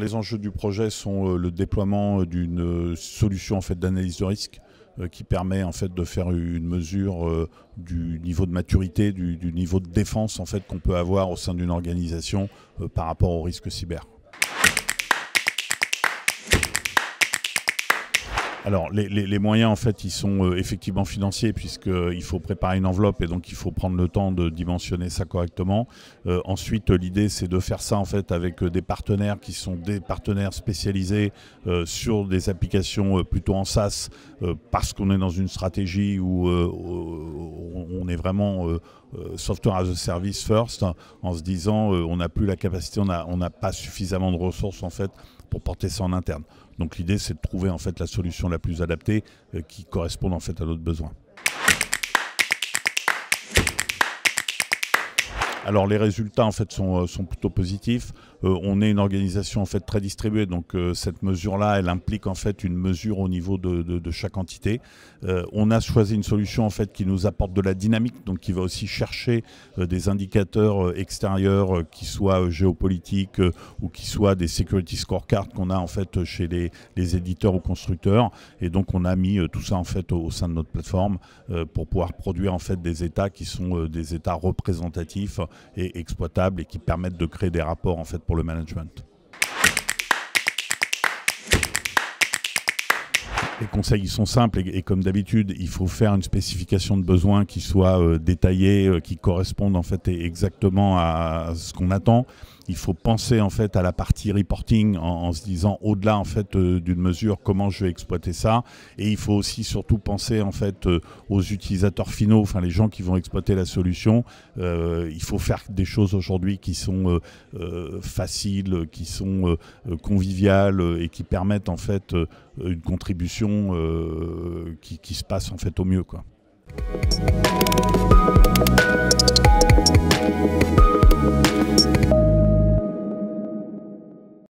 les enjeux du projet sont le déploiement d'une solution en fait, d'analyse de risque qui permet en fait, de faire une mesure du niveau de maturité, du niveau de défense en fait, qu'on peut avoir au sein d'une organisation par rapport au risque cyber. Alors les moyens en fait ils sont effectivement financiers puisqu'il faut préparer une enveloppe et donc il faut prendre le temps de dimensionner ça correctement. Ensuite l'idée c'est de faire ça en fait avec des partenaires qui sont des partenaires spécialisés sur des applications plutôt en SaaS parce qu'on est dans une stratégie où on est vraiment software as a service first en se disant on n'a plus la capacité, on n'a pas suffisamment de ressources en fait pour porter ça en interne. Donc l'idée c'est de trouver en fait la solution la plus adaptée qui corresponde en fait à notre besoin. Alors les résultats en fait sont plutôt positifs. On est une organisation en fait très distribuée, donc cette mesure-là, elle implique en fait une mesure au niveau de chaque entité. On a choisi une solution en fait qui nous apporte de la dynamique, donc qui va aussi chercher des indicateurs extérieurs qui soient géopolitiques ou qui soient des security scorecards qu'on a en fait chez les éditeurs ou constructeurs. Et donc on a mis tout ça en fait au sein de notre plateforme pour pouvoir produire en fait des états qui sont des états représentatifs et exploitables et qui permettent de créer des rapports en fait pour le management. Les conseils ils sont simples et comme d'habitude, il faut faire une spécification de besoin qui soit détaillée, qui corresponde en fait exactement à ce qu'on attend. Il faut penser en fait à la partie reporting en se disant au-delà en fait d'une mesure comment je vais exploiter ça, et il faut aussi surtout penser en fait aux utilisateurs finaux, enfin les gens qui vont exploiter la solution. Il faut faire des choses aujourd'hui qui sont faciles, qui sont conviviales et qui permettent en fait une contribution qui se passe en fait au mieux, quoi.